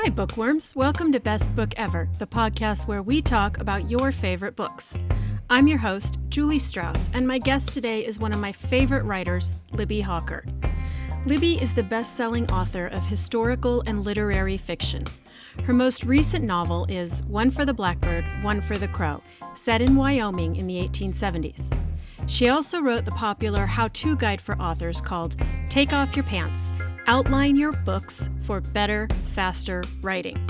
Hi, bookworms. Welcome to Best Book Ever, the podcast where we talk about your favorite books. I'm your host, Julie Strauss, and my guest today is one of my favorite writers, Libbie Hawker. Libbie is the best-selling author of historical and literary fiction. Her most recent novel is One for the Blackbird, One for the Crow, set in Wyoming in the 1870s. She also wrote the popular how-to guide for authors called Take Off Your Pants, Outline Your Books for Better, Faster Writing.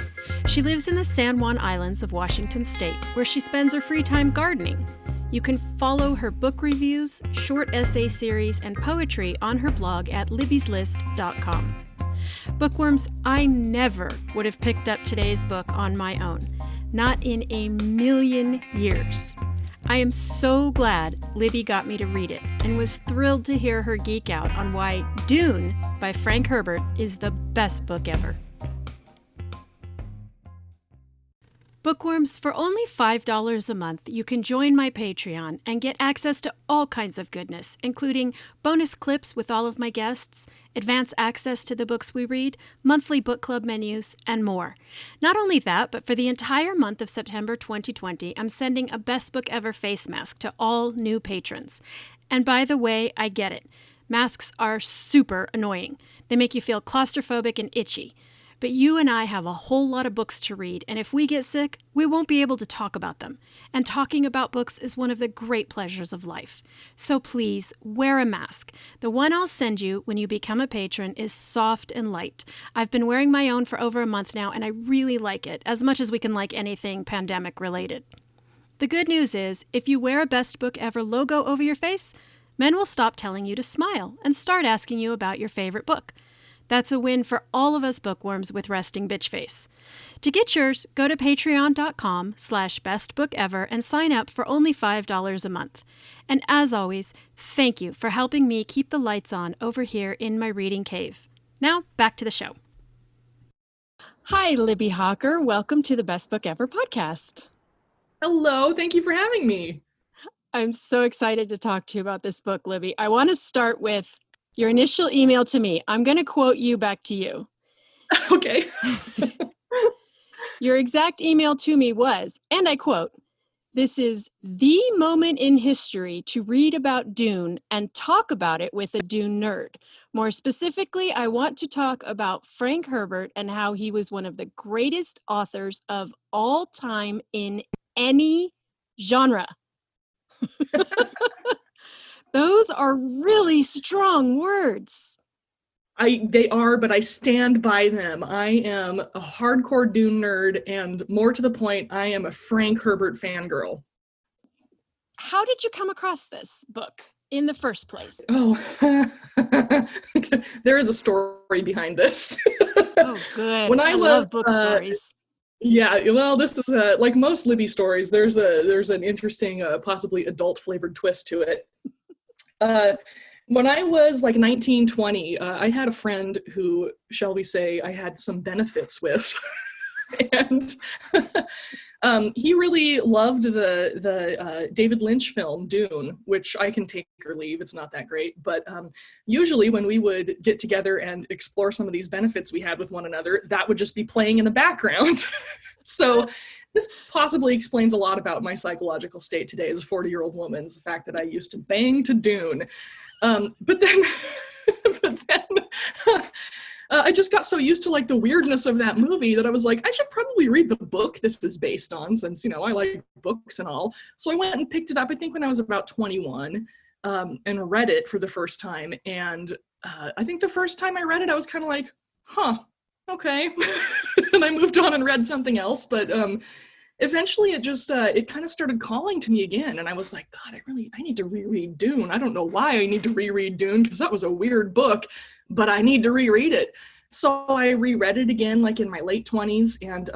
She lives in the San Juan Islands of Washington State, where she spends her free time gardening. You can follow her book reviews, short essay series, and poetry on her blog at libbieslist.com. Bookworms, I never would have picked up today's book on my own. Not in a million years. I am so glad Libbie got me to read it and was thrilled to hear her geek out on why Dune by Frank Herbert is the best book ever. Bookworms, for only $5 a month, you can join my Patreon and get access to all kinds of goodness, including bonus clips with all of my guests, advance access to the books we read, monthly book club menus, and more. Not only that, but for the entire month of September 2020, I'm sending a Best Book Ever face mask to all new patrons. And by the way, I get it. Masks are super annoying. They make you feel claustrophobic and itchy. But you and I have a whole lot of books to read, and if we get sick, we won't be able to talk about them. And talking about books is one of the great pleasures of life. So please, wear a mask. The one I'll send you when you become a patron is soft and light. I've been wearing my own for over a month now, and I really like it, as much as we can like anything pandemic-related. The good news is, if you wear a Best Book Ever logo over your face, men will stop telling you to smile and start asking you about your favorite book. That's a win for all of us bookworms with resting bitch face. To get yours, go to patreon.com/bestbookever and sign up for only $5 a month. And as always, thank you for helping me keep the lights on over here in my reading cave. Now, back to the show. Hi, Libbie Hawker. Welcome to the Best Book Ever podcast. Hello, thank you for having me. I'm so excited to talk to you about this book, Libbie. I want to start with your initial email to me. I'm going to quote you back to you. Okay. Your exact email to me was, and I quote, "This is the moment in history to read about Dune and talk about it with a Dune nerd. More specifically, I want to talk about Frank Herbert and how he was one of the greatest authors of all time in any genre." Those are really strong words. They are, but I stand by them. I am a hardcore Dune nerd, and more to the point, I am a Frank Herbert fangirl. How did you come across this book in the first place? Oh, there is a story behind this. Oh, good. I love book stories. Yeah, well, this is like most Libbie stories. There's an interesting, possibly adult-flavored twist to it. When I was like 19, 20, I had a friend who, shall we say, I had some benefits with. And he really loved the David Lynch film, Dune, which I can take or leave. It's not that great. But usually when we would get together and explore some of these benefits we had with one another, that would just be playing in the background. So this possibly explains a lot about my psychological state today as a 40-year-old woman, is the fact that I used to bang to Dune. But then I just got so used to like the weirdness of that movie that I was like, I should probably read the book this is based on, since, you know, I like books and all. So I went and picked it up, I think when I was about 21, and read it for the first time. And I think the first time I read it, I was kind of like, huh, okay. And I moved on and read something else. But eventually it just, it kind of started calling to me again. And I was like, God, I need to reread Dune. I don't know why I need to reread Dune, because that was a weird book, but I need to reread it. So I reread it again, like in my late 20s. And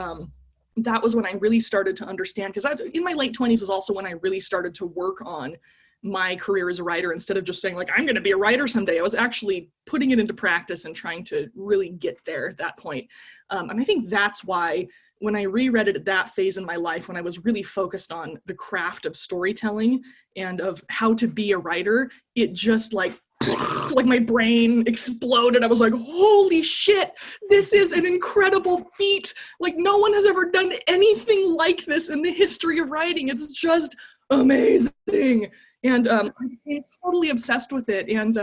that was when I really started to understand, because in my late 20s was also when I really started to work on my career as a writer. Instead of just saying like, I'm going to be a writer someday, I was actually putting it into practice and trying to really get there at that point. And I think that's why when I reread it at that phase in my life, when I was really focused on the craft of storytelling and of how to be a writer, it just like like my brain exploded. I was like, holy shit, this is an incredible feat. Like no one has ever done anything like this in the history of writing. It's just amazing. And I became totally obsessed with it. And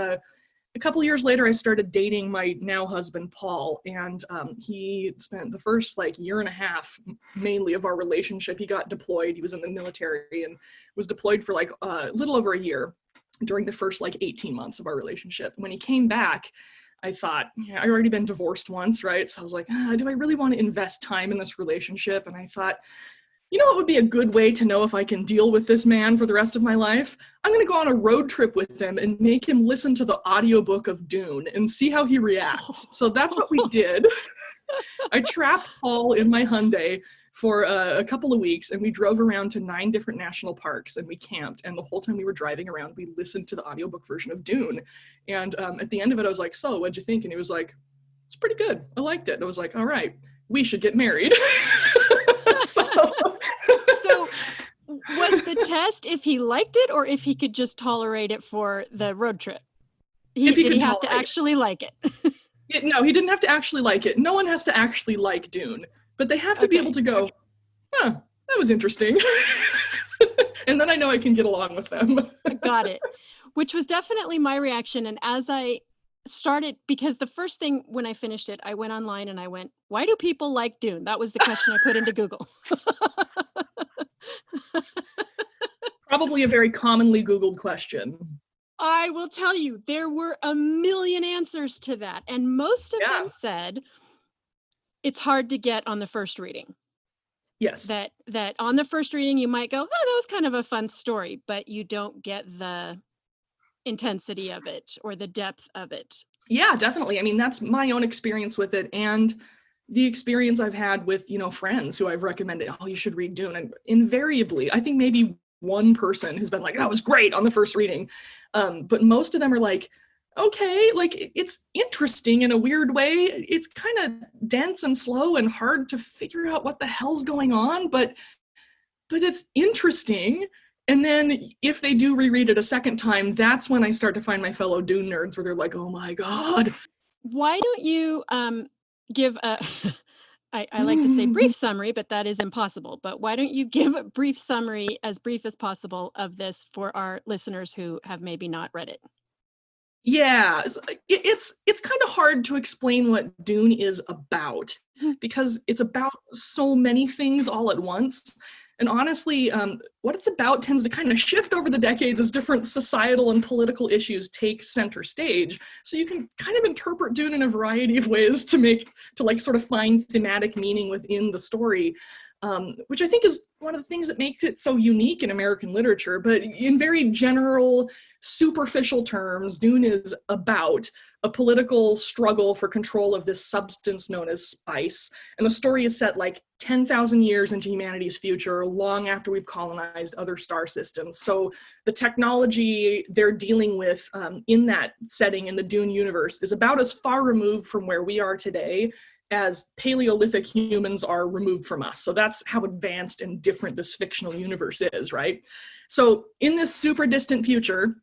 a couple years later, I started dating my now husband, Paul, and he spent the first year and a half mainly of our relationship. He got deployed. He was in the military and was deployed for a little over a year during the first 18 months of our relationship. When he came back, I thought, yeah, I'd already been divorced once, right? So I was like, do I really want to invest time in this relationship? And I thought, you know what would be a good way to know if I can deal with this man for the rest of my life? I'm going to go on a road trip with him and make him listen to the audiobook of Dune and see how he reacts. So that's what we did. I trapped Paul in my Hyundai for a couple of weeks, and we drove around to 9 different national parks, and we camped. And the whole time we were driving around, we listened to the audiobook version of Dune. And at the end of it, I was like, so what'd you think? And he was like, it's pretty good. I liked it. And I was like, all right, we should get married. So was the test if he liked it or if he could just tolerate it for the road trip? Did he have to actually like it? No, he didn't have to actually like it. No one has to actually like Dune, but they have to be able to go, that was interesting. And then I know I can get along with them. Got it. Which was definitely my reaction. And as I started, because the first thing when I finished it, I went online and I went, why do people like Dune? That was the question I put into Google. Probably a very commonly Googled question. I will tell you, there were a million answers to that. And most of them said, it's hard to get on the first reading. Yes. That on the first reading, you might go, that was kind of a fun story, but you don't get the intensity of it or the depth of it. Yeah, definitely. I mean, that's my own experience with it, and the experience I've had with, friends who I've recommended, you should read Dune. And invariably, I think maybe one person who's been like, that was great on the first reading. But most of them are like, okay, it's interesting in a weird way. It's kind of dense and slow and hard to figure out what the hell's going on, but it's interesting. And then if they do reread it a second time, that's when I start to find my fellow Dune nerds where they're like, oh my God. Why don't you give a, I like to say brief summary, but that is impossible. But why don't you give a brief summary, as brief as possible, of this for our listeners who have maybe not read it? Yeah, it's kind of hard to explain what Dune is about because it's about so many things all at once. And honestly, what it's about tends to kind of shift over the decades as different societal and political issues take center stage. So you can kind of interpret Dune in a variety of ways to sort of find thematic meaning within the story, which I think is one of the things that makes it so unique in American literature. But in very general, superficial terms, Dune is about a political struggle for control of this substance known as spice. And the story is set 10,000 years into humanity's future, long after we've colonized other star systems. So the technology they're dealing with in that setting in the Dune universe is about as far removed from where we are today as Paleolithic humans are removed from us. So that's how advanced and different this fictional universe is, right? So in this super distant future,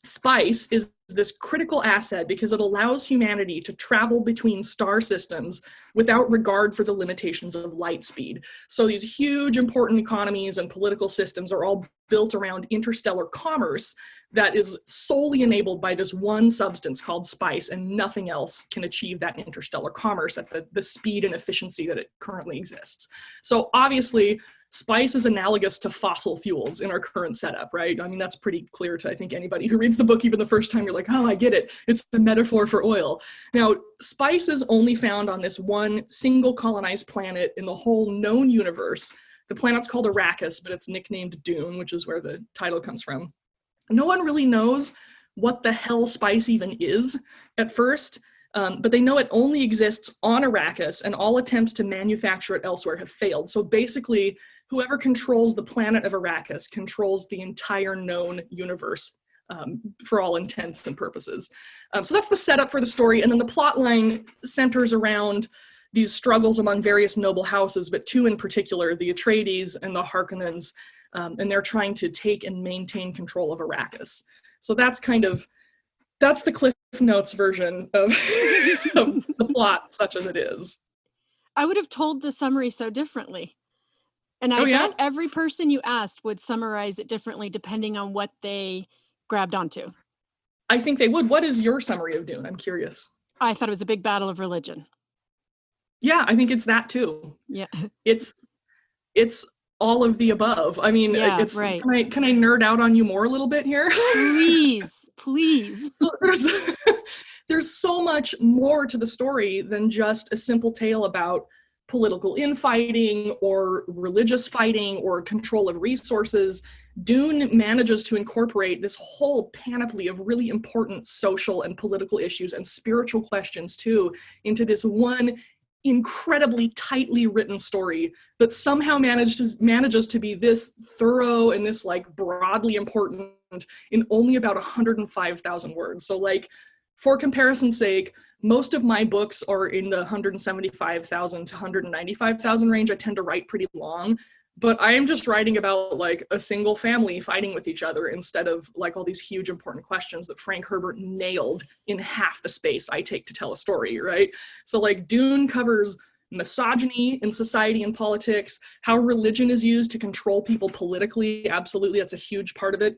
spice is this critical asset because it allows humanity to travel between star systems without regard for the limitations of light speed. So these huge important economies and political systems are all built around interstellar commerce that is solely enabled by this one substance called spice, and nothing else can achieve that interstellar commerce at the speed and efficiency that it currently exists. So obviously, spice is analogous to fossil fuels in our current setup, right? I mean, that's pretty clear to, I think, anybody who reads the book even the first time. You're like, oh, I get it. It's a metaphor for oil. Now, spice is only found on this one single colonized planet in the whole known universe. The planet's called Arrakis, but it's nicknamed Dune, which is where the title comes from. No one really knows what the hell spice even is at first, but they know it only exists on Arrakis, and all attempts to manufacture it elsewhere have failed. So basically, whoever controls the planet of Arrakis controls the entire known universe for all intents and purposes. So that's the setup for the story, and then the plot line centers around these struggles among various noble houses, but two in particular, the Atreides and the Harkonnens, and they're trying to take and maintain control of Arrakis. So that's kind of That's the Cliff Notes version of, of the plot, such as it is. I would have told the summary so differently. And I bet every person you asked would summarize it differently depending on what they grabbed onto. I think they would. What is your summary of Dune? I'm curious. I thought it was a big battle of religion. Yeah, I think it's that too. Yeah. It's all of the above. I mean, it's right. Can I nerd out on you more a little bit here? Please. So there's so much more to the story than just a simple tale about political infighting or religious fighting or control of resources. Dune manages to incorporate this whole panoply of really important social and political issues and spiritual questions too into this one incredibly tightly written story that somehow manages to be this thorough and this like broadly important in only about 105,000 words. So like, for comparison's sake, most of my books are in the 175,000 to 195,000 range. I tend to write pretty long, but I am just writing about like a single family fighting with each other instead of like all these huge important questions that Frank Herbert nailed in half the space I take to tell a story, right? So like Dune covers misogyny in society and politics, how religion is used to control people politically. Absolutely, that's a huge part of it.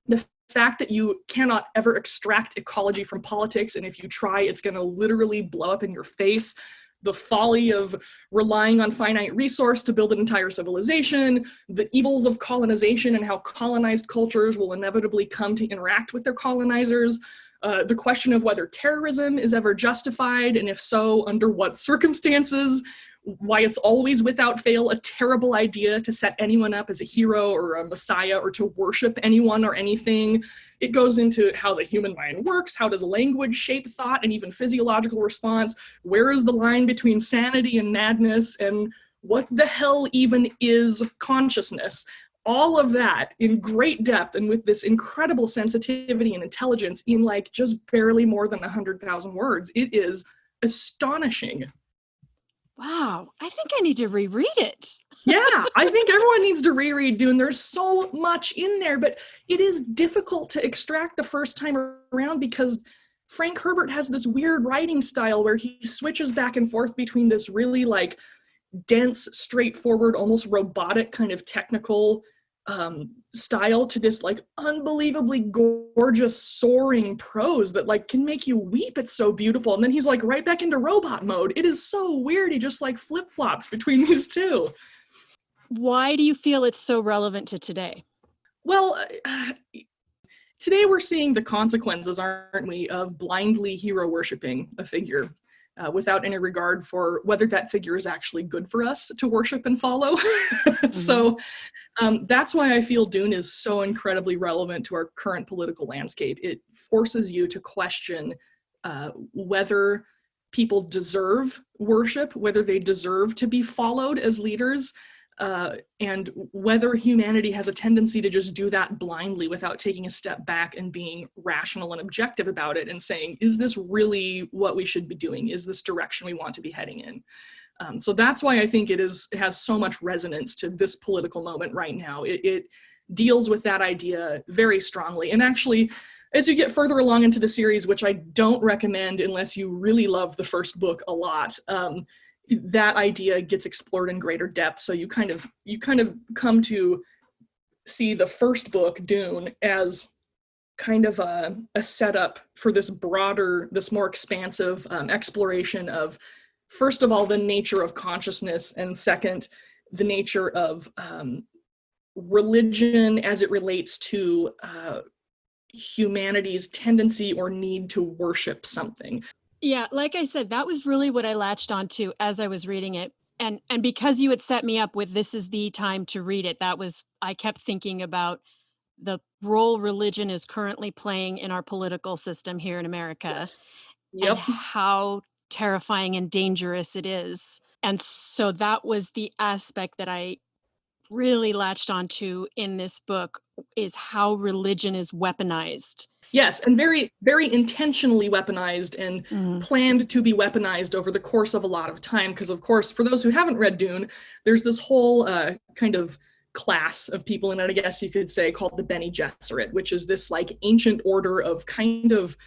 The fact that you cannot ever extract ecology from politics, and if you try, it's going to literally blow up in your face. The folly of relying on finite resource to build an entire civilization, the evils of colonization and how colonized cultures will inevitably come to interact with their colonizers, the question of whether terrorism is ever justified, and if so, under what circumstances, why it's always without fail a terrible idea to set anyone up as a hero or a messiah or to worship anyone or anything. It goes into how the human mind works, how does language shape thought and even physiological response, where is the line between sanity and madness, and what the hell even is consciousness? All of that in great depth and with this incredible sensitivity and intelligence in like just barely more than 100,000 words. It is astonishing. Wow, I think I need to reread it. Yeah, I think everyone needs to reread Dune. There's so much in there, but it is difficult to extract the first time around because Frank Herbert has this weird writing style where he switches back and forth between this really like dense, straightforward, almost robotic kind of technical style to this like unbelievably gorgeous soaring prose that like can make you weep. It's so beautiful. And then he's like right back into robot mode. It is so weird. He just like flip-flops between these two. Why do you feel it's so relevant to today? Well, today we're seeing the consequences, aren't we, of blindly hero worshiping a figure without any regard for whether that figure is actually good for us to worship and follow. Mm-hmm. So that's why I feel Dune is so incredibly relevant to our current political landscape. It forces you to question whether people deserve worship, whether they deserve to be followed as leaders, and whether humanity has a tendency to just do that blindly without taking a step back and being rational and objective about it and saying, is this really what we should be doing? Is this direction we want to be heading in? So that's why I think it has so much resonance to this political moment right now. It deals with that idea very strongly. And actually, as you get further along into the series, which I don't recommend unless you really love the first book a lot, that idea gets explored in greater depth. So you kind of come to see the first book, Dune, as kind of a setup for this broader, this more expansive exploration of, first of all, the nature of consciousness, and second, the nature of religion as it relates to humanity's tendency or need to worship something. Yeah, like I said, that was really what I latched onto as I was reading it. And because you had set me up with this is the time to read it, I kept thinking about the role religion is currently playing in our political system here in America. Yes. Yep. And how terrifying and dangerous it is. And so that was the aspect that I really latched onto in this book, is how religion is weaponized. Yes, and very, very intentionally weaponized and planned to be weaponized over the course of a lot of time. Because, of course, for those who haven't read Dune, there's this whole kind of class of people in it, I guess you could say, called the Bene Gesserit, which is this like ancient order of kind of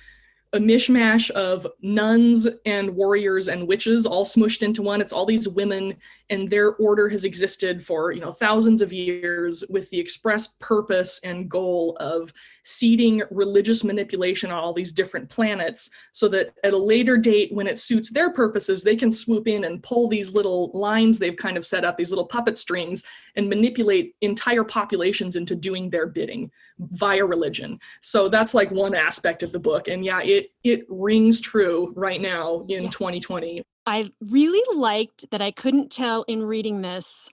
a mishmash of nuns and warriors and witches all smushed into one. It's all these women, and their order has existed for, thousands of years with the express purpose and goal of seeding religious manipulation on all these different planets, so that at a later date, when it suits their purposes, they can swoop in and pull these little lines they've kind of set up, these little puppet strings, and manipulate entire populations into doing their bidding via religion. So that's like one aspect of the book. And yeah, it rings true right now in 2020. I really liked that I couldn't tell in reading this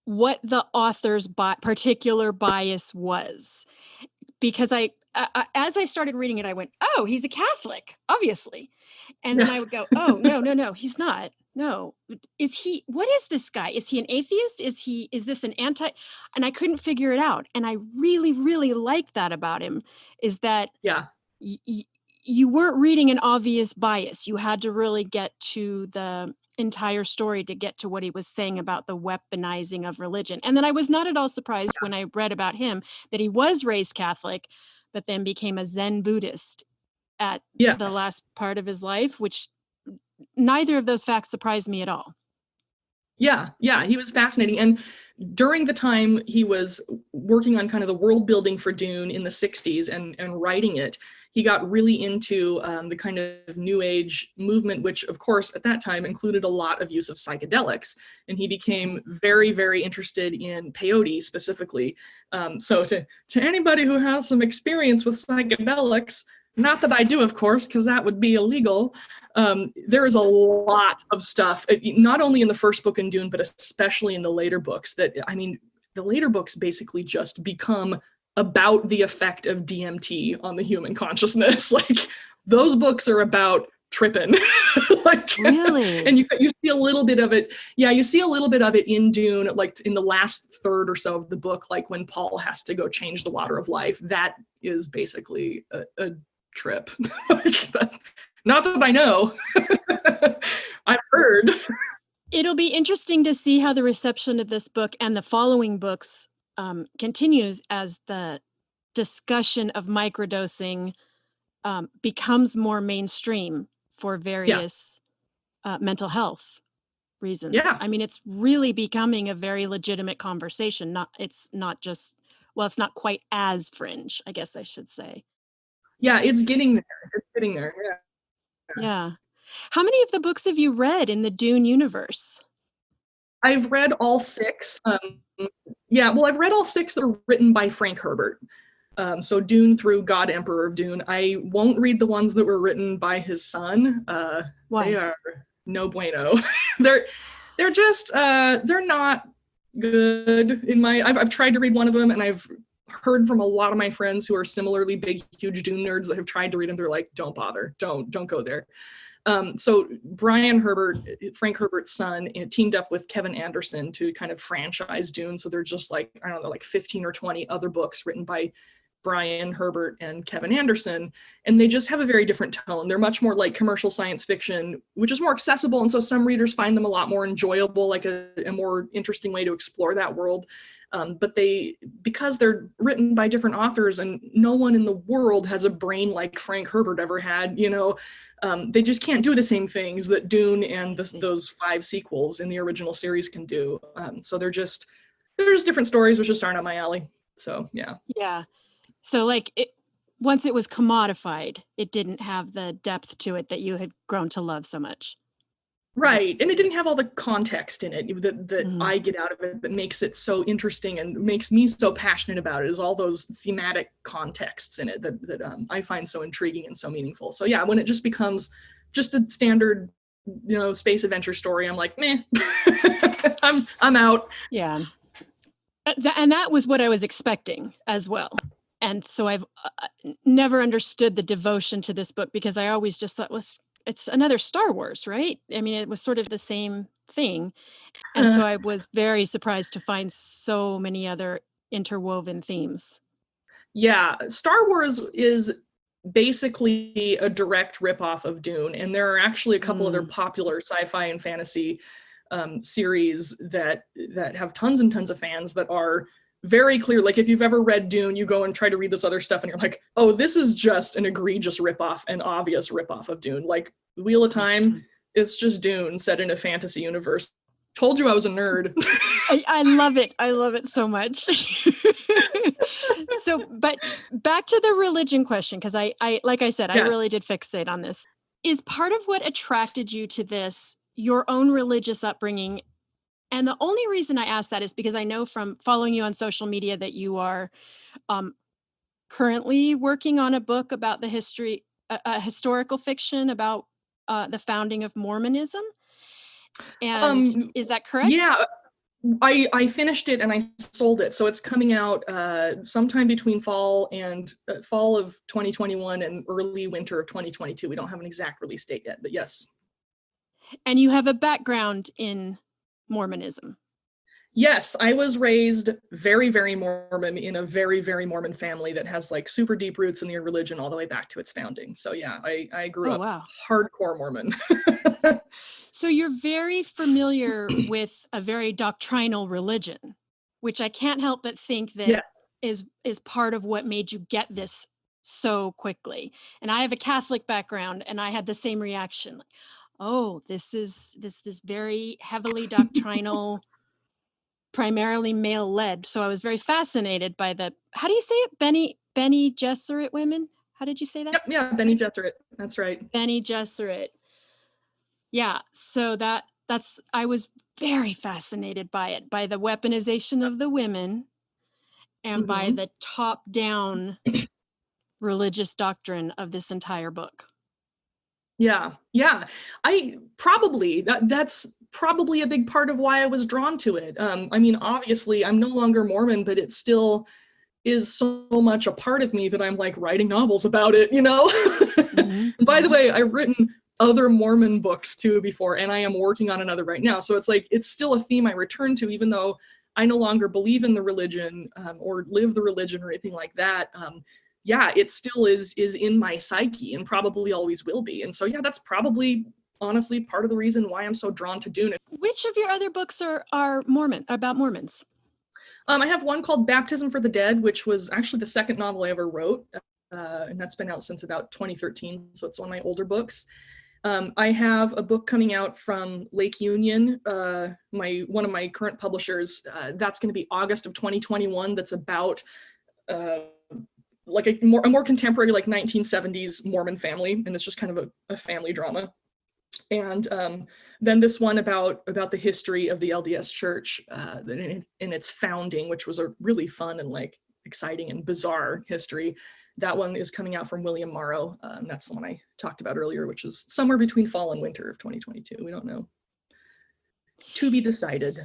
what the author's particular bias was. Because as I started reading it, I went, oh, he's a Catholic, obviously. And then I would go, oh, no, he's not. No. What is this guy? Is he an atheist? Is this an and I couldn't figure it out. And I really, really like that about him, is that you weren't reading an obvious bias. You had to really get to the entire story to get to what he was saying about the weaponizing of religion. And then I was not at all surprised when I read about him that he was raised Catholic, but then became a Zen Buddhist at the last part of his life, which neither of those facts surprised me at all. Yeah, he was fascinating. And during the time he was working on kind of the world building for Dune in the 60s and writing it, he got really into the kind of new age movement, which of course at that time included a lot of use of psychedelics. And he became very, very interested in peyote specifically. So to anybody who has some experience with psychedelics, not that I do, of course, because that would be illegal. There is a lot of stuff, not only in the first book in Dune, but especially in the later books the later books basically just become about the effect of DMT on the human consciousness. Like, those books are about tripping. Really? And you see a little bit of it. Yeah, you see a little bit of it in Dune, like in the last third or so of the book, like when Paul has to go change the water of life. That is basically a trip. Not that I know. I've heard. It'll be interesting to see how the reception of this book and the following books continues as the discussion of microdosing becomes more mainstream for various mental health reasons. Yeah. I mean, it's really becoming a very legitimate conversation. It's not quite as fringe, I guess I should say. Yeah, it's getting there. Yeah. How many of the books have you read in the Dune universe? I've read all 6. I've read all 6 that are written by Frank Herbert. So Dune through God Emperor of Dune. I won't read the ones that were written by his son. Why? They are no bueno. they're just they're not good in my. I've tried to read one of them, and I've heard from a lot of my friends who are similarly big, huge Dune nerds that have tried to read them. They're like, don't bother, don't go there. So Brian Herbert, Frank Herbert's son, teamed up with Kevin Anderson to kind of franchise Dune. So they're just like, I don't know, like 15 or 20 other books written by Brian Herbert and Kevin Anderson, and they just have a very different tone. They're much more like commercial science fiction, which is more accessible, and so some readers find them a lot more enjoyable, like a more interesting way to explore that world. But because they're written by different authors, and no one in the world has a brain like Frank Herbert ever had, they just can't do the same things that Dune and those 5 sequels in the original series can do. So they're just different stories, which just aren't up my alley. So yeah. Yeah. So once it was commodified, it didn't have the depth to it that you had grown to love so much. Right. And it didn't have all the context in it that I get out of it that makes it so interesting and makes me so passionate about it, is all those thematic contexts in it that I find so intriguing and so meaningful. So yeah, when it just becomes just a standard, space adventure story, I'm like, meh, I'm out. Yeah. And that was what I was expecting as well. And so I've never understood the devotion to this book, because I always just thought, it's another Star Wars, right? I mean, it was sort of the same thing. And so I was very surprised to find so many other interwoven themes. Yeah, Star Wars is basically a direct ripoff of Dune. And there are actually a couple other popular sci-fi and fantasy series that have tons and tons of fans that are very clear. Like if you've ever read Dune, you go and try to read this other stuff and you're like, oh, this is just an egregious ripoff, an obvious ripoff of Dune. Like Wheel of Time, it's just Dune set in a fantasy universe. Told you I was a nerd. I love it. I love it so much. So, but back to the religion question, because I like I said, I really did fixate on this. Is part of what attracted you to this your own religious upbringing? And the only reason I ask that is because I know from following you on social media that you are currently working on a book about the history, a historical fiction about the founding of Mormonism. And is that correct? Yeah, I finished it and I sold it. So it's coming out sometime between fall of 2021 and early winter of 2022. We don't have an exact release date yet, but yes. And you have a background in Mormonism. Yes, I was raised very, very Mormon in a very, very Mormon family that has like super deep roots in their religion all the way back to its founding. So yeah, I grew up hardcore Mormon. So you're very familiar with a very doctrinal religion, which I can't help but think that is part of what made you get this so quickly. And I have a Catholic background and I had the same reaction. Oh, this is this very heavily doctrinal, primarily male-led. So I was very fascinated by how do you say it? Bene Gesserit women? How did you say that? Yep, yeah, Bene Gesserit. That's right. Bene Gesserit. Yeah, so I was very fascinated by it, by the weaponization of the women and by the top-down religious doctrine of this entire book. Yeah. That's probably a big part of why I was drawn to it. I mean, obviously, I'm no longer Mormon, but it still is so much a part of me that I'm like writing novels about it, you know? By the way, I've written other Mormon books too before, and I am working on another right now. So it's like, it's still a theme I return to, even though I no longer believe in the religion or live the religion or anything like that. It still is in my psyche and probably always will be. And so, yeah, that's probably honestly part of the reason why I'm so drawn to Dune. Which of your other books are Mormon, about Mormons? I have one called Baptism for the Dead, which was actually the second novel I ever wrote. And that's been out since about 2013. So it's one of my older books. I have a book coming out from Lake Union, one of my current publishers. That's going to be August of 2021. That's about like a more contemporary, like 1970s Mormon family, and it's just kind of a family drama. And then this one about the history of the LDS Church in its founding, which was a really fun and like exciting and bizarre history. That one is coming out from William Morrow. That's the one I talked about earlier, which is somewhere between fall and winter of 2022. We don't know. To be decided.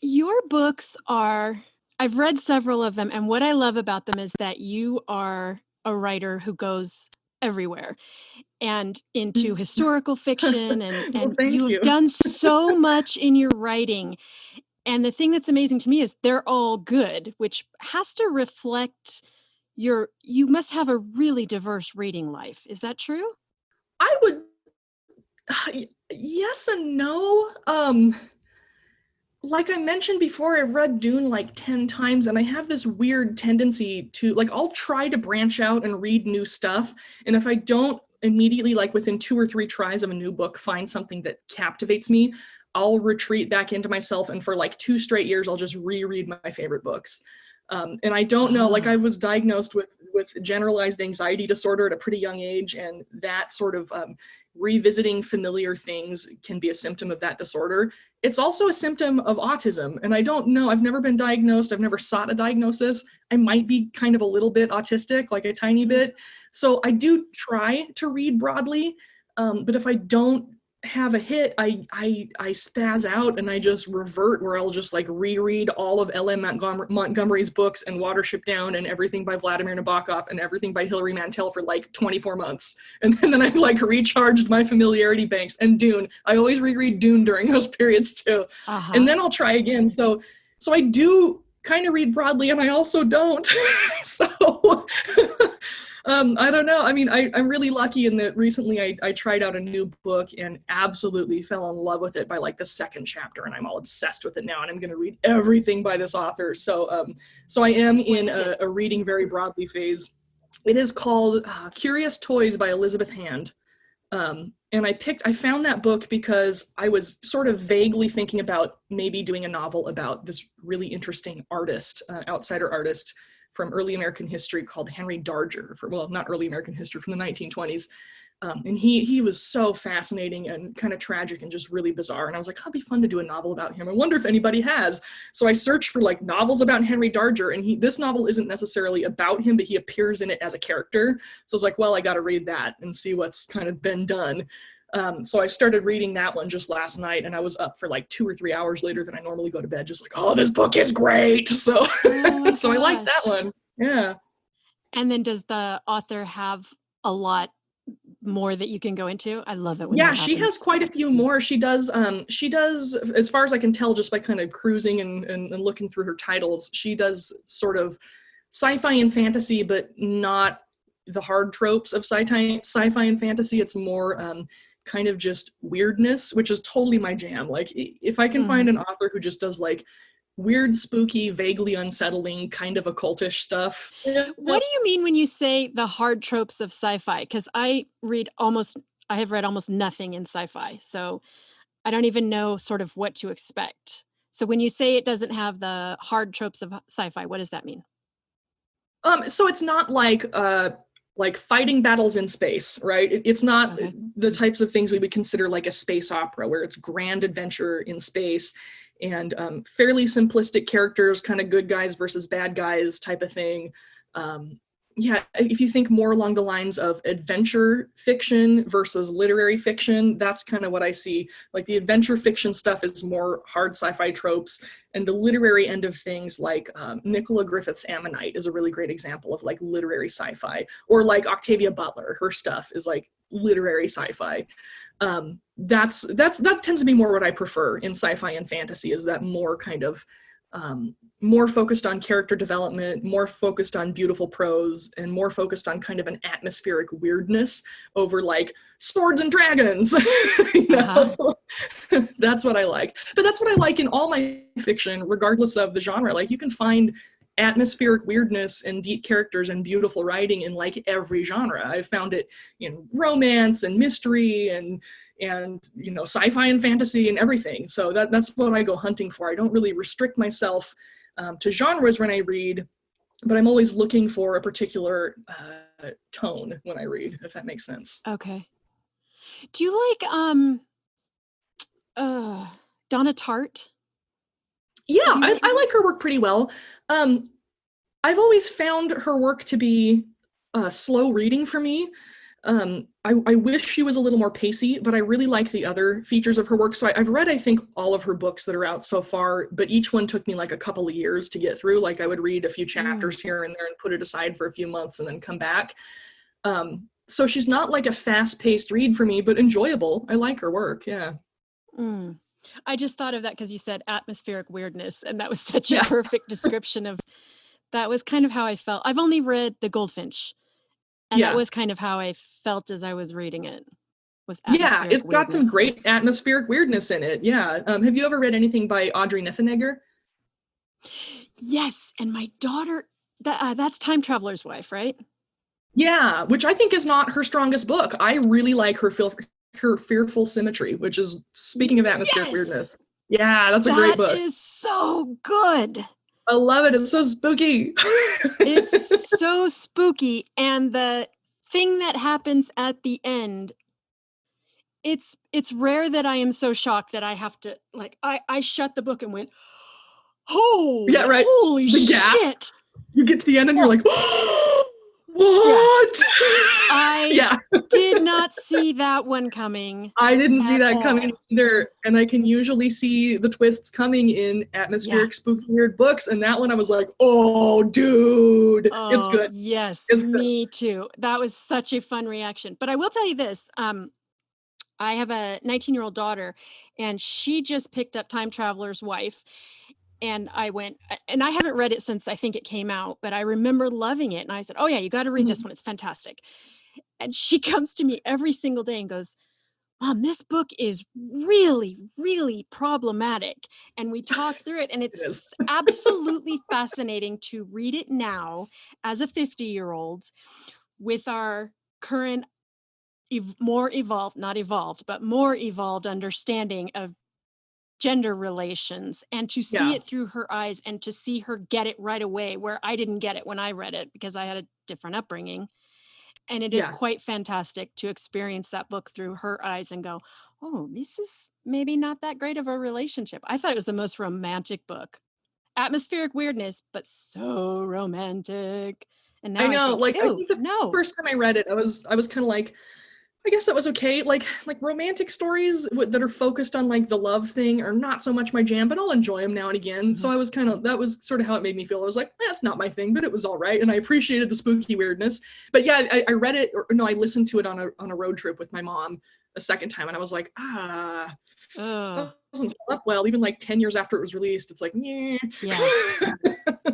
Your books I've read several of them, and what I love about them is that you are a writer who goes everywhere and into historical fiction, and you've done so much in your writing. And the thing that's amazing to me is they're all good, which has to reflect you must have a really diverse reading life. Is that true? I would, yes and no. Like I mentioned before, I've read Dune like 10 times, and I have this weird tendency to, like, I'll try to branch out and read new stuff. And if I don't immediately, like within 2 or 3 tries of a new book, find something that captivates me, I'll retreat back into myself. And for like 2 straight years, I'll just reread my favorite books. And I don't know, like I was diagnosed with generalized anxiety disorder at a pretty young age. And that sort of revisiting familiar things can be a symptom of that disorder. It's also a symptom of autism. And I don't know, I've never been diagnosed. I've never sought a diagnosis. I might be kind of a little bit autistic, like a tiny bit. So I do try to read broadly. But if I don't have a hit, I spaz out and I just revert, where I'll just like reread all of L.M. Montgomery's books and Watership Down and everything by Vladimir Nabokov and everything by Hilary Mantel for like 24 months. And then I've like recharged my familiarity banks. And Dune, I always reread Dune during those periods too. And then I'll try again. So I do kind of read broadly, and I also don't. So I don't know. I mean, I'm really lucky in that recently I tried out a new book and absolutely fell in love with it by like the second chapter, and I'm all obsessed with it now, and I'm going to read everything by this author. So I am in a reading very broadly phase. It is called Curious Toys by Elizabeth Hand. And I found that book because I was sort of vaguely thinking about maybe doing a novel about this really interesting artist, outsider artist from early American history called Henry Darger, not early American history, from the 1920s. And he was so fascinating and kind of tragic and just really bizarre. And I was like, it'd be fun to do a novel about him. I wonder if anybody has. So I searched for like novels about Henry Darger, and this novel isn't necessarily about him, but he appears in it as a character. So I was like, well, I got to read that and see what's kind of been done. So I started reading that one just last night, and I was up for like 2 or 3 hours later than I normally go to bed, just like, oh, this book is great. So, so I like that one. Yeah. And then does the author have a lot more that you can go into? I love it when yeah, that she happens. has quite a few more. She does, as far as I can tell, just by kind of cruising and looking through her titles, she does sort of sci-fi and fantasy, but not the hard tropes of sci-fi and fantasy. It's more kind of just weirdness, which is totally my jam. Like, if I can find an author who just does like weird, spooky, vaguely unsettling, kind of occultish stuff. What do you mean when you say the hard tropes of sci-fi? Because I have read almost nothing in sci-fi, so I don't even know sort of what to expect. So when you say it doesn't have the hard tropes of sci-fi, what does that mean? So it's not like fighting battles in space, right? It's not the types of things we would consider like a space opera, where it's grand adventure in space and fairly simplistic characters, kind of good guys versus bad guys type of thing. Yeah, if you think more along the lines of adventure fiction versus literary fiction, that's kind of what I see. Like, the adventure fiction stuff is more hard sci-fi tropes, and the literary end of things, like Nicola Griffith's Ammonite is a really great example of like literary sci-fi, or like Octavia Butler, her stuff is like literary sci-fi. That tends to be more what I prefer in sci-fi and fantasy, is that more kind of more focused on character development, more focused on beautiful prose, and more focused on kind of an atmospheric weirdness over like swords and dragons. You know? That's what I like. But that's what I like in all my fiction, regardless of the genre. Like, you can find atmospheric weirdness and deep characters and beautiful writing in like every genre. I've found it in romance and mystery and you know, sci-fi and fantasy and everything. So that's what I go hunting for. I don't really restrict myself to genres when I read, but I'm always looking for a particular tone when I read, if that makes sense. Okay. Do you like Donna Tartt? Yeah, I like her work pretty well. I've always found her work to be slow reading for me. I wish she was a little more pacey, but I really like the other features of her work. So I've read, I think, all of her books that are out so far, but each one took me like a couple of years to get through. Like, I would read a few chapters here and there and put it aside for a few months and then come back. So she's not like a fast-paced read for me, but enjoyable. I like her work, yeah. I just thought of that because you said atmospheric weirdness, and that was such a perfect description of, that was kind of how I felt. I've only read The Goldfinch, and that was kind of how I felt as I was reading it. Was atmospheric it's got some great atmospheric weirdness in it. Yeah. Have you ever read anything by Audrey Niffenegger? Yes, and my daughter, that's Time Traveler's Wife, right? Yeah, which I think is not her strongest book. I really like her Fearful Symmetry, which is, speaking of atmospheric weirdness. Yeah, that's a great book. That is so good. I love it. It's so spooky. It's so spooky. And the thing that happens at the end, it's rare that I am so shocked that I have to, like, I shut the book and went, oh, yeah, right. Holy shit. You get to the end and you're like, what? I did not see that one coming. I didn't see that coming either. And I can usually see the twists coming in atmospheric, spooky, weird books. And that one I was like, oh, dude, it's good. Yes, me too. That was such a fun reaction. But I will tell you this. I have a 19-year-old daughter, and she just picked up Time Traveler's Wife. And I went, and I haven't read it since I think it came out, but I remember loving it. And I said, oh yeah, you got to read this one. It's fantastic. And she comes to me every single day and goes, Mom, this book is really, really problematic. And we talk through it, and It is. it's absolutely fascinating to read it now as a 50-year-old with our current more evolved, not evolved, but more evolved understanding of gender relations, and to see Yeah. it through her eyes and to see her get it right away where I didn't get it when I read it because I had a different upbringing. And it is Yeah. quite fantastic to experience that book through her eyes and go, oh, this is maybe not that great of a relationship. I thought it was the most romantic book. Atmospheric weirdness, but so romantic. And now I I know, think, like, I ew, think the no. first time I read it, I was kind of like, I guess that was okay. Like romantic stories that are focused on like the love thing are not so much my jam, but I'll enjoy them now and again. So I was that was sort of how it made me feel. I was like, that's not my thing, but it was all right, and I appreciated the spooky weirdness. But yeah, I read it, or no, I listened to it on a road trip with my mom a second time, and I was like, this doesn't hold up well. Even like 10 years after it was released, it's like, yeah.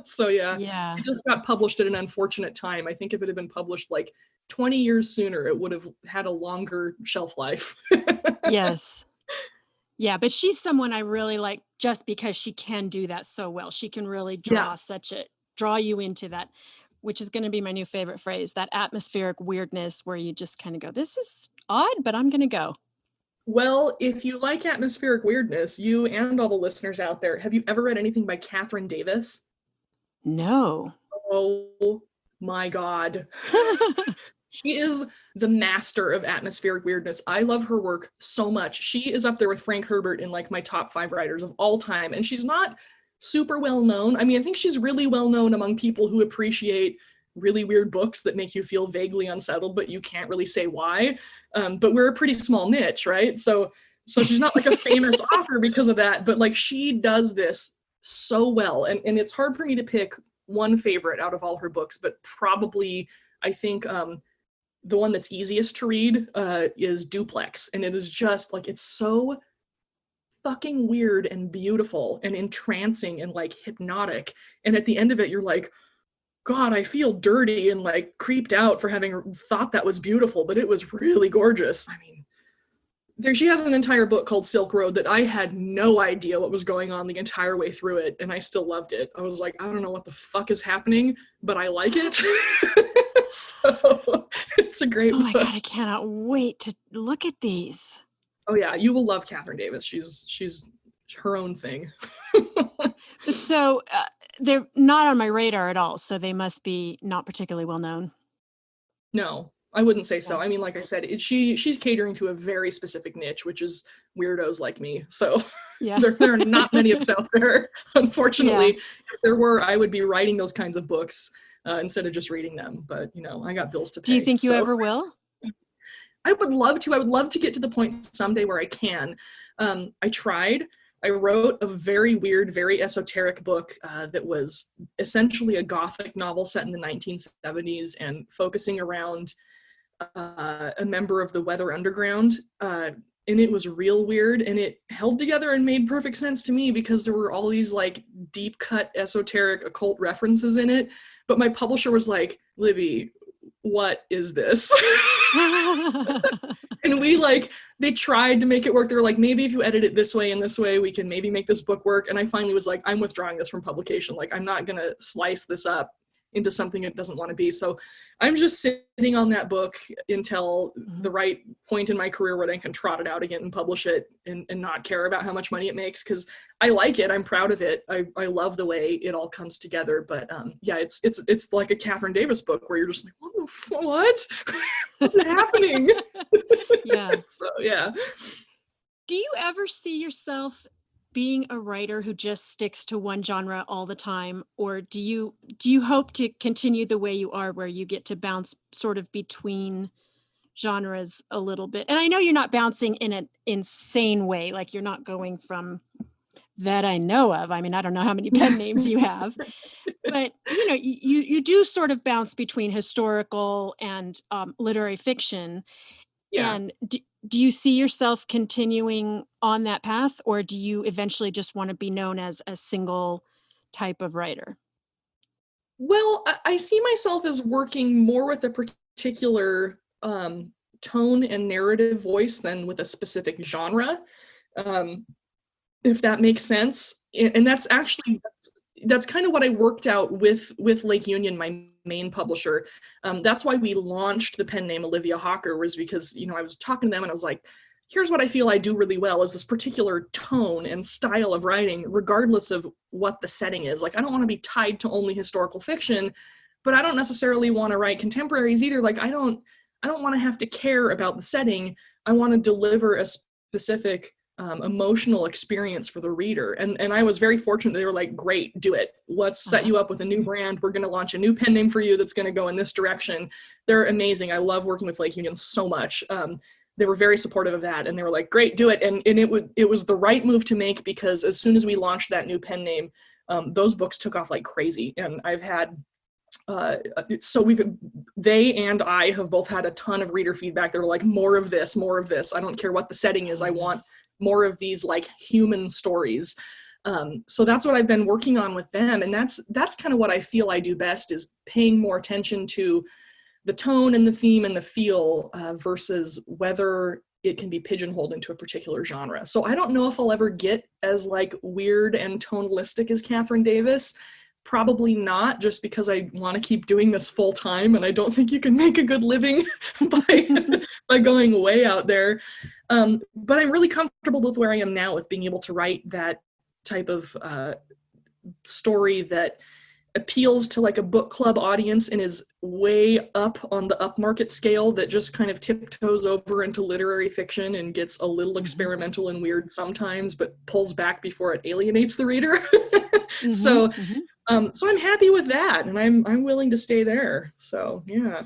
So yeah, it just got published at an unfortunate time. I think if it had been published like 20 years sooner, it would have had a longer shelf life. Yes. Yeah, but she's someone I really like just because she can do that so well. She can really draw you into that, which is going to be my new favorite phrase, that atmospheric weirdness where you just kind of go, this is odd, but I'm going to go. Well, if you like atmospheric weirdness, you and all the listeners out there, have you ever read anything by Catherine Davis? No. Oh my God. She is the master of atmospheric weirdness. I love her work so much. She is up there with Frank Herbert in like my top 5 writers of all time. And she's not super well known. I mean, I think she's really well known among people who appreciate really weird books that make you feel vaguely unsettled, but you can't really say why. But we're a pretty small niche, right? So she's not like a famous author because of that, but like she does this so well. And it's hard for me to pick one favorite out of all her books, but probably I think the one that's easiest to read is Duplex. And it is just like, it's so fucking weird and beautiful and entrancing and like hypnotic. And at the end of it, you're like, God, I feel dirty and like creeped out for having thought that was beautiful, but it was really gorgeous. I mean, she has an entire book called Silk Road that I had no idea what was going on the entire way through it, and I still loved it. I was like, I don't know what the fuck is happening, but I like it. So it's a great book. Oh my God, I cannot wait to look at these. Oh yeah, you will love Catherine Davis. She's her own thing. So they're not on my radar at all, so they must be not particularly well known. No, I wouldn't say so. I mean, like I said, she's catering to a very specific niche, which is weirdos like me. So there are not many of us out there, unfortunately. If there were, I would be writing those kinds of books instead of just reading them. But, you know, I got bills to pay. Do you think you ever will? I would love to. I would love to get to the point someday where I can. I tried. I wrote a very weird, very esoteric book that was essentially a Gothic novel set in the 1970s and focusing around a member of the Weather Underground. And it was real weird, and it held together and made perfect sense to me because there were all these like deep cut esoteric occult references in it. But my publisher was like, Libbie, what is this? And they tried to make it work. They were like, maybe if you edit it this way and this way, we can maybe make this book work. And I finally was like, I'm withdrawing this from publication. Like, I'm not going to slice this up into something it doesn't want to be. So I'm just sitting on that book until the right point in my career where I can trot it out again and publish it and not care about how much money it makes. Cause I like it. I'm proud of it. I love the way it all comes together. But yeah, it's like a Catherine Davis book where you're just like, what? What's happening? Yeah. So yeah. Do you ever see yourself being a writer who just sticks to one genre all the time, or do you hope to continue the way you are, where you get to bounce sort of between genres a little bit? And I know you're not bouncing in an insane way, like you're not going from that I know of. I mean, I don't know how many pen names you have, but you know, you do sort of bounce between historical and literary fiction. Yeah. And do you see yourself continuing on that path, or do you eventually just want to be known as a single type of writer? Well, I see myself as working more with a particular tone and narrative voice than with a specific genre, um, if that makes sense. And that's actually that's kind of what I worked out with Lake Union, my main publisher. That's why we launched the pen name Libbie Hawker, was because, you know, I was talking to them and I was like, here's what I feel I do really well, is this particular tone and style of writing, regardless of what the setting is. Like, I don't want to be tied to only historical fiction, but I don't necessarily want to write contemporaries either. Like, I don't want to have to care about the setting. I want to deliver a specific emotional experience for the reader. And I was very fortunate. They were like, great, do it. Let's set you up with a new brand. We're going to launch a new pen name for you that's going to go in this direction. They're amazing. I love working with Lake Union so much. They were very supportive of that, and they were like, great, do it. And it was the right move to make, because as soon as we launched that new pen name, those books took off like crazy. And I've had they and I have both had a ton of reader feedback. They were like, more of this, more of this. I don't care what the setting is. I want more of these like human stories. So that's what I've been working on with them. And that's kind of what I feel I do best, is paying more attention to the tone and the theme and the feel versus whether it can be pigeonholed into a particular genre. So I don't know if I'll ever get as like weird and tonalistic as Catherine Davis. Probably not, just because I want to keep doing this full time, and I don't think you can make a good living by going way out there. But I'm really comfortable with where I am now, with being able to write that type of story that appeals to like a book club audience and is way up on the upmarket scale, that just kind of tiptoes over into literary fiction and gets a little experimental and weird sometimes, but pulls back before it alienates the reader. So I'm happy with that, and I'm willing to stay there. So yeah.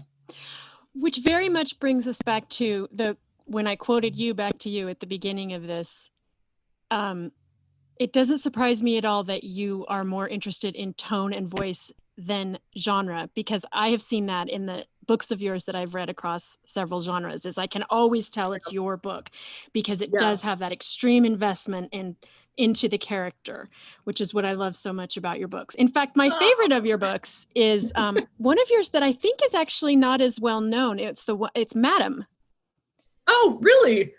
Which very much brings us back to when I quoted you back to you at the beginning of this. It doesn't surprise me at all that you are more interested in tone and voice than genre, because I have seen that in the books of yours that I've read across several genres. Is I can always tell it's your book, because it does have that extreme investment into the character, which is what I love so much about your books. In fact, my favorite of your books is one of yours that I think is actually not as well known. It's Madam. Oh, really?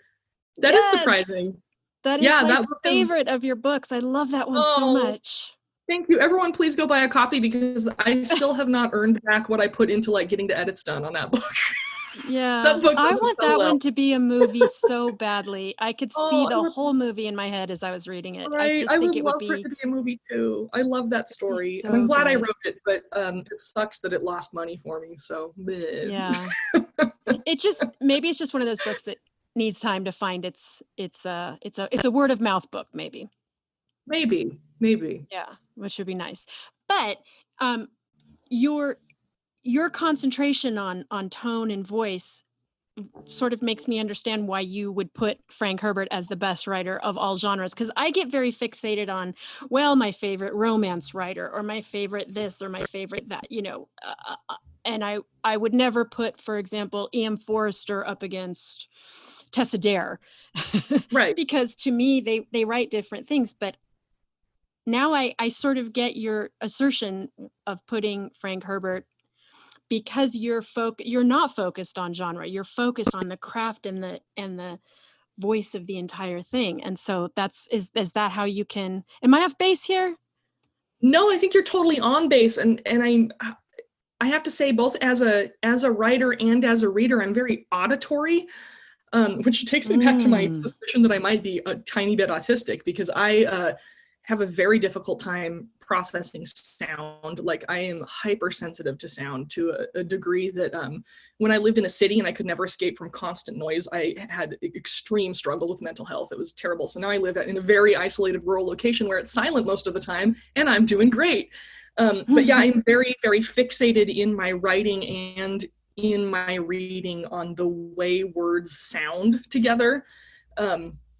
That is surprising. That is my favorite of your books. I love that one so much. Thank you. Everyone, please go buy a copy, because I still have not earned back what I put into like getting the edits done on that book. Yeah, that book I want that one to be a movie so badly. I could see the whole movie in my head as I was reading it. Right. I would love for it to be a movie too. I love that story. And I'm glad I wrote it, but it sucks that it lost money for me. So yeah, maybe it's just one of those books that needs time to find it's a word of mouth book, maybe yeah, which would be nice. But your concentration on tone and voice sort of makes me understand why you would put Frank Herbert as the best writer of all genres, because I get very fixated on, well, my favorite romance writer, or my favorite this, or my favorite that, and I would never put, for example, E.M. Forrester up against Tessa Dare, right? Because to me, they write different things. But now I sort of get your assertion of putting Frank Herbert, because you're not focused on genre. You're focused on the craft and the voice of the entire thing. And so is that how you can? Am I off base here? No, I think you're totally on base, and I have to say, both as a writer and as a reader, I'm very auditory. Which takes me back to my suspicion that I might be a tiny bit autistic, because I have a very difficult time processing sound. Like, I am hypersensitive to sound to a degree that when I lived in a city and I could never escape from constant noise, I had extreme struggle with mental health. It was terrible. So now I live in a very isolated rural location where it's silent most of the time, and I'm doing great. But yeah, I'm very, very fixated in my writing and in my reading on the way words sound together.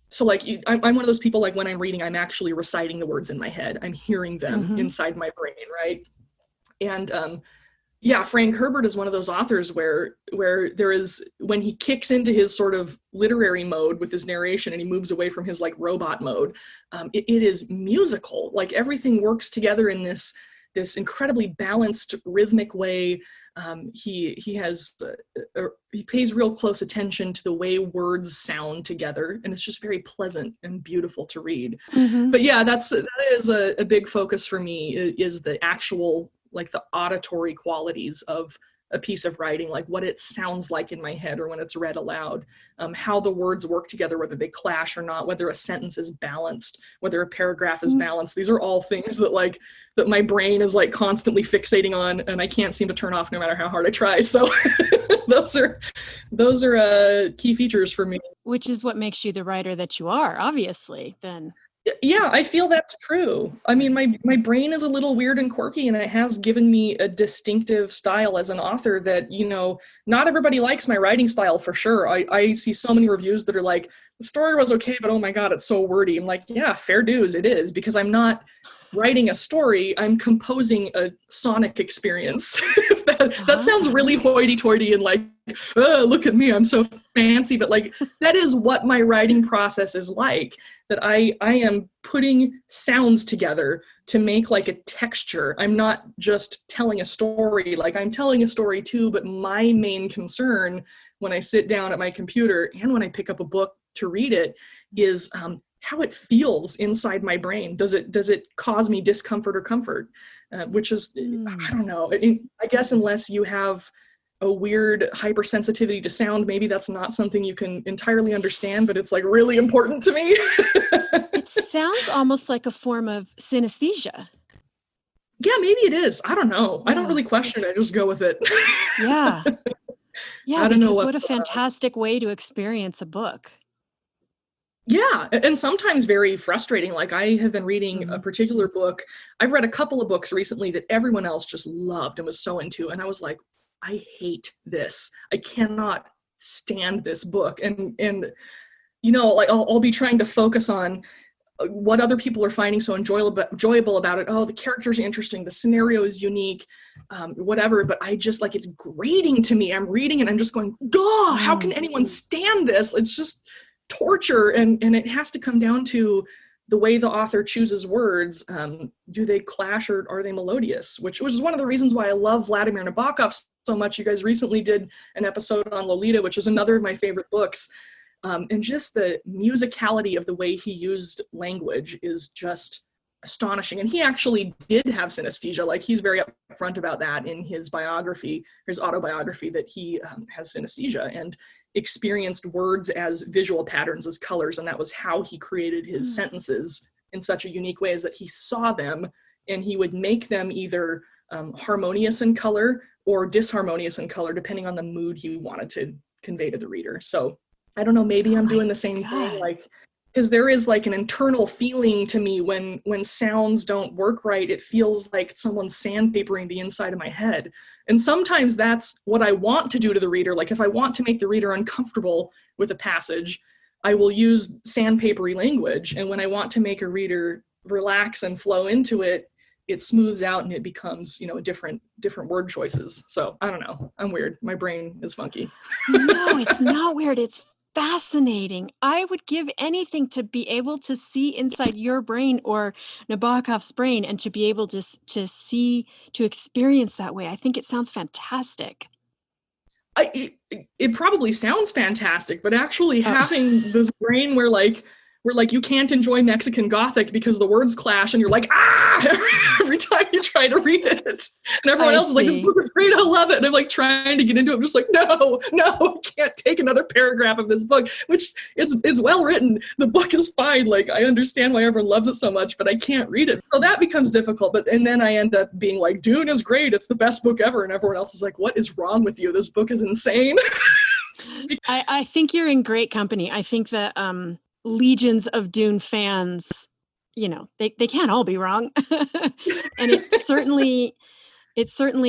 So like, I'm one of those people, like when I'm reading, I'm actually reciting the words in my head. I'm hearing them inside my brain, right? And Yeah, Frank Herbert is one of those authors where there is, when he kicks into his sort of literary mode with his narration and he moves away from his like robot mode, it is musical. Like everything works together in this incredibly balanced rhythmic way. He has he pays real close attention to the way words sound together, and it's just very pleasant and beautiful to read. Mm-hmm. But yeah, that is a big focus for me, is the actual, like the auditory qualities of a piece of writing, like what it sounds like in my head or when it's read aloud, how the words work together, whether they clash or not, whether a sentence is balanced, whether a paragraph is balanced. These are all things that my brain is like constantly fixating on, and I can't seem to turn off no matter how hard I try. So those are key features for me. Which is what makes you the writer that you are, obviously, then. Yeah, I feel that's true. I mean, my brain is a little weird and quirky, and it has given me a distinctive style as an author that, not everybody likes my writing style for sure. I see so many reviews that are like, the story was okay, but oh my God, it's so wordy. I'm like, yeah, fair dues, it is, because I'm not writing a story, I'm composing a sonic experience. that sounds really hoity-toity and like, oh, look at me, I'm so fancy, but like that is what my writing process is like, that I am putting sounds together to make like a texture. I'm not just telling a story, like I'm telling a story too, but my main concern when I sit down at my computer and when I pick up a book to read it is how it feels inside my brain. Does it cause me discomfort or comfort? Which is, I don't know. I guess unless you have a weird hypersensitivity to sound, maybe that's not something you can entirely understand, but it's like really important to me. It sounds almost like a form of synesthesia. Yeah, maybe it is. I don't know. Yeah. I don't really question it. I just go with it. Yeah. Yeah, because what a fantastic way to experience a book. Yeah, and sometimes very frustrating. Like I have been reading a particular book. I've read a couple of books recently that everyone else just loved and was so into. And I was like, I hate this. I cannot stand this book. And like I'll be trying to focus on what other people are finding so enjoyable about it. Oh, the characters are interesting. The scenario is unique, whatever. But I just like, it's grating to me. I'm reading and I'm just going, God, how can anyone stand this? It's just torture. And it has to come down to the way the author chooses words. Do they clash or are they melodious? Which is one of the reasons why I love Vladimir Nabokov so much. You guys recently did an episode on Lolita, which is another of my favorite books. And just the musicality of the way he used language is just astonishing. And he actually did have synesthesia. Like he's very upfront about that in his biography, his autobiography, that he has synesthesia and experienced words as visual patterns, as colors. And that was how he created his sentences in such a unique way, is that he saw them and he would make them either harmonious in color or disharmonious in color, depending on the mood he wanted to convey to the reader. So I don't know, maybe I'm doing the same thing, like, because there is like an internal feeling to me when sounds don't work right. It feels like someone's sandpapering the inside of my head. And sometimes that's what I want to do to the reader. Like if I want to make the reader uncomfortable with a passage, I will use sandpapery language. And when I want to make a reader relax and flow into it, it smooths out and it becomes, different word choices. So I don't know. I'm weird. My brain is funky. No, it's not weird. It's fascinating. I would give anything to be able to see inside your brain or Nabokov's brain and to be able to experience that way. I think it sounds fantastic. It probably sounds fantastic, but actually having this brain where you can't enjoy Mexican Gothic because the words clash and you're like, every time you try to read it. And everyone else is like, this book is great, I love it. And I'm like trying to get into it. I'm just like, no, I can't take another paragraph of this book, which it's well written. The book is fine. Like I understand why everyone loves it so much, but I can't read it. So that becomes difficult. And then I end up being like, Dune is great. It's the best book ever. And everyone else is like, what is wrong with you? This book is insane. I think you're in great company. I think that, legions of Dune fans, they can't all be wrong. And it certainly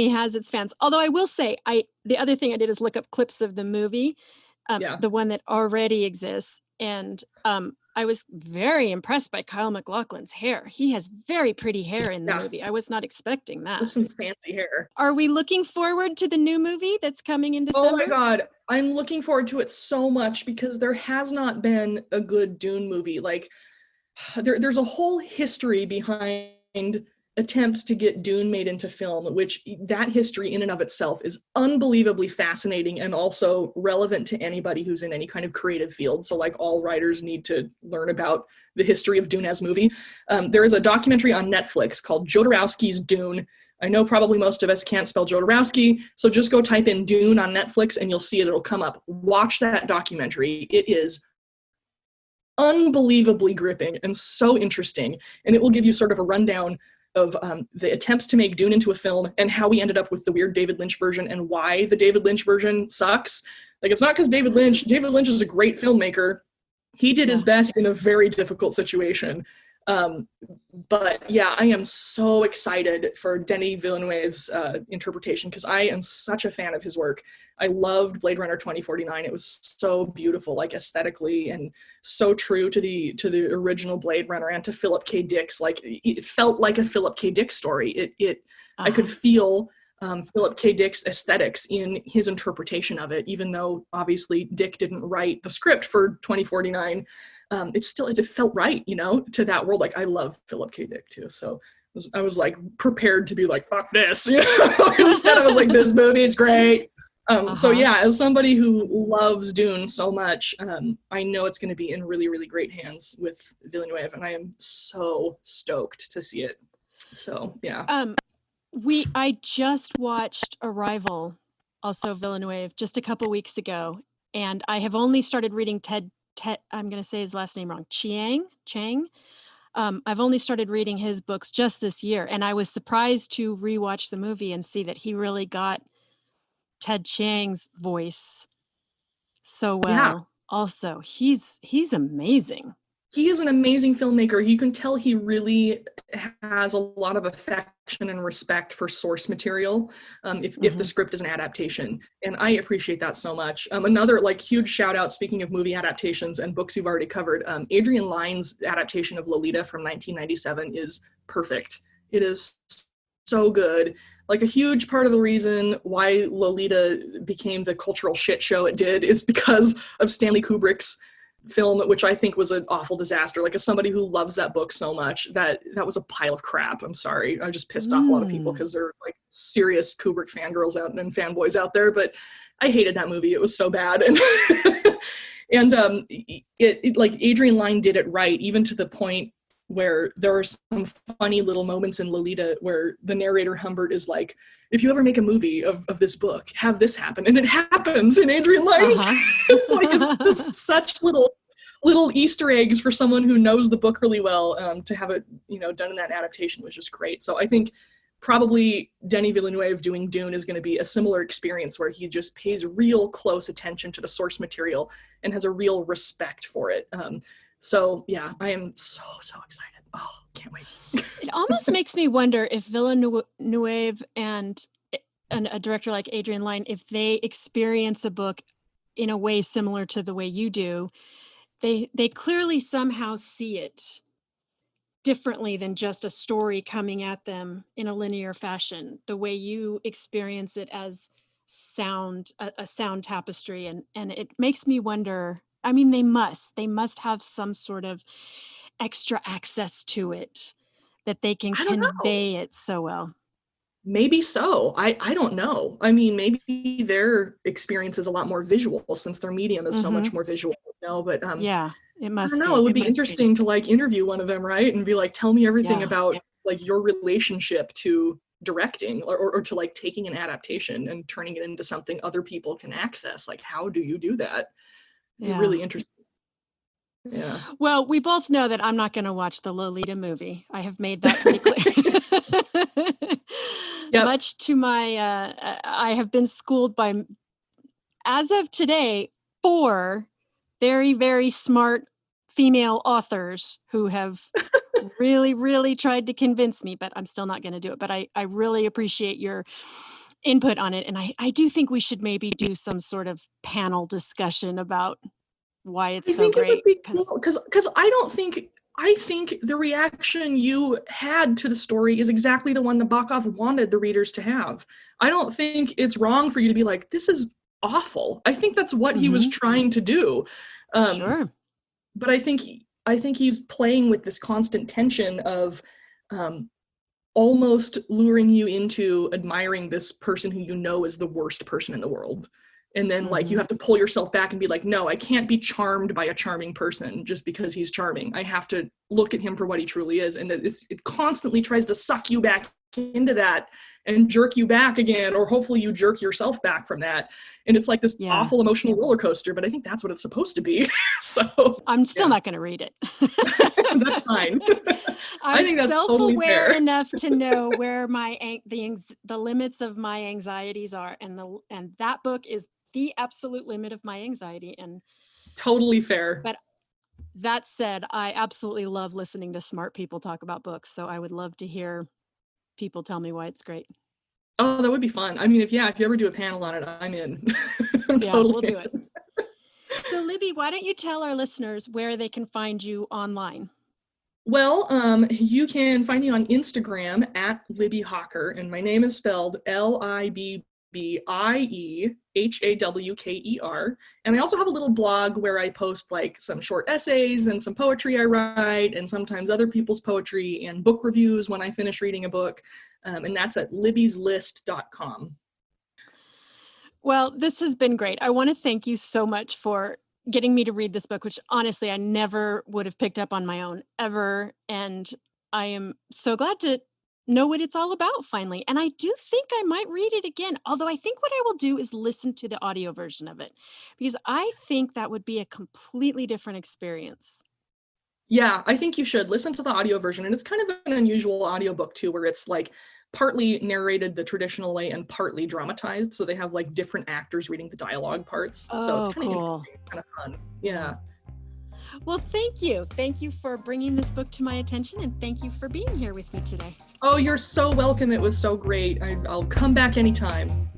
has its fans. Although I will say, the other thing I did is look up clips of the movie, the one that already exists. And I was very impressed by Kyle MacLachlan's hair. He has very pretty hair in the Yeah, movie. I was not expecting that. with some fancy hair. Are we looking forward to the new movie that's coming in Oh December? my God. I'm looking forward to it so much because there has not been a good Dune movie. Like, there's a whole history behind attempts to get Dune made into film, which that history in and of itself is unbelievably fascinating and also relevant to anybody who's in any kind of creative field. So like all writers need to learn about the history of Dune as movie. There is a documentary on Netflix called Jodorowsky's Dune. I know probably most of us can't spell Jodorowsky, so just go type in Dune on Netflix and you'll see it. It'll come up. Watch that documentary. It is unbelievably gripping and so interesting, and it will give you sort of a rundown of the attempts to make Dune into a film and how we ended up with the weird David Lynch version and why the David Lynch version sucks. Like, it's not because David Lynch is a great filmmaker. He did his best in a very difficult situation. But yeah, I am so excited for Denis Villeneuve's interpretation because I am such a fan of his work. I loved Blade Runner 2049. It was so beautiful, like aesthetically, and so true to the original Blade Runner and to Philip K. Dick's. Like, it felt like a Philip K. Dick story. I could feel Philip K. Dick's aesthetics in his interpretation of it, even though obviously Dick didn't write the script for 2049. It felt right, to that world. Like, I love Philip K. Dick too, so I was like prepared to be like, fuck this, Instead, I was like, this movie is great. So yeah, as somebody who loves Dune so much, I know it's going to be in really, really great hands with Villeneuve, and I am so stoked to see it. So yeah. I just watched Arrival, also Villeneuve, just a couple weeks ago, and I have only started reading Ted, I'm going to say his last name wrong, Chang. I've only started reading his books just this year, and I was surprised to rewatch the movie and see that he really got Ted Chiang's voice so well. Yeah. Also, he's amazing. He is an amazing filmmaker. You can tell he really has a lot of affection and respect for source material, if the script is an adaptation. And I appreciate that so much. Another huge shout out, speaking of movie adaptations and books you've already covered, Adrian Lyne's adaptation of Lolita from 1997 is perfect. It is so good. Like, a huge part of the reason why Lolita became the cultural shit show it did is because of Stanley Kubrick's film, which I think was an awful disaster. Like, as somebody who loves that book so much, that was a pile of crap. I'm sorry. I just pissed off a lot of people because they're like serious Kubrick fangirls out and fanboys out there, but I hated that movie. It was so bad. And it like, Adrian Lyne did it right, even to the point where there are some funny little moments in Lolita where the narrator Humbert is like, if you ever make a movie of this book, have this happen. And it happens in Adrian Lyne's. It's such little Easter eggs for someone who knows the book really well. To have it, done in that adaptation was just great. So I think probably Denis Villeneuve doing Dune is going to be a similar experience where he just pays real close attention to the source material and has a real respect for it. So yeah, I am so excited. Oh, can't wait. It almost makes me wonder if Villeneuve and a director like Adrian Lyne, if they experience a book in a way similar to the way you do, they clearly somehow see it differently than just a story coming at them in a linear fashion. The way you experience it as sound, a sound tapestry, and it makes me wonder. I mean, they must have some sort of extra access to it that they can convey it so well. Maybe so. I don't know. I mean, maybe their experience is a lot more visual since their medium is so much more visual, but yeah, it must. I don't know. It would be interesting to interview one of them, right? And be like, tell me everything about your relationship to directing or to taking an adaptation and turning it into something other people can access. Like, how do you do that? It'd be really interesting. Yeah. Well, we both know that I'm not going to watch the Lolita movie. I have made that pretty clear. Yep. Much to my, I have been schooled by, as of today, 4 very, very smart female authors who have really, really tried to convince me, but I'm still not going to do it. But I really appreciate your input on it. And I do think we should maybe do some sort of panel discussion about why it's I so think great. it would be cool because I think the reaction you had to the story is exactly the one Nabokov wanted the readers to have. I don't think it's wrong for you to be like, this is awful. I think that's what he was trying to do. Sure. But I think he's playing with this constant tension of almost luring you into admiring this person who you know is the worst person in the world. And then like you have to pull yourself back and be like, no, I can't be charmed by a charming person just because he's charming. I have to look at him for what he truly is. And it constantly tries to suck you back into that and jerk you back again, or hopefully you jerk yourself back from that. And it's like this awful emotional roller coaster, but I think that's what it's supposed to be. So I'm still not going to read it. That's fine. I think that's self-aware totally fair. enough to know where the limits of my anxieties are, and that book is the absolute limit of my anxiety. And totally fair. But that said, I absolutely love listening to smart people talk about books. So I would love to hear people tell me why it's great. Oh, that would be fun. I mean, if you ever do a panel on it, I'm in. We'll do it. So Libbie, why don't you tell our listeners where they can find you online? Well, you can find me on Instagram at Libbie Hawker, and my name is spelled Libbie Hawker. And I also have a little blog where I post like some short essays and some poetry I write, and sometimes other people's poetry and book reviews when I finish reading a book. And that's at libbieslist.com. Well, this has been great. I want to thank you so much for getting me to read this book, which honestly, I never would have picked up on my own ever. And I am so glad to know what it's all about finally. And I do think I might read it again, although I think what I will do is listen to the audio version of it, because I think that would be a completely different experience. Yeah, I think you should listen to the audio version. And it's kind of an unusual audiobook too, where it's like partly narrated the traditional way and partly dramatized. So they have like different actors reading the dialogue parts. So it's kind of cool. Kind of fun. Yeah. Well, thank you. Thank you for bringing this book to my attention, and thank you for being here with me today. Oh, you're so welcome. It was so great. I'll come back anytime.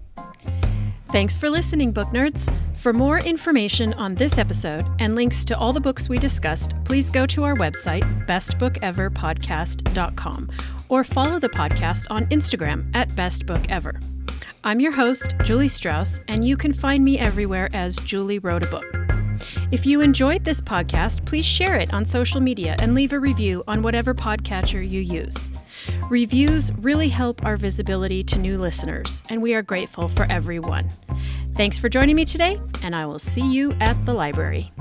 Thanks for listening, book nerds. For more information on this episode and links to all the books we discussed, please go to our website, bestbookeverpodcast.com, or follow the podcast on Instagram at bestbookever. I'm your host, Julie Strauss, and you can find me everywhere as Julie Wrote a Book. If you enjoyed this podcast, please share it on social media and leave a review on whatever podcatcher you use. Reviews really help our visibility to new listeners, and we are grateful for everyone. Thanks for joining me today, and I will see you at the library.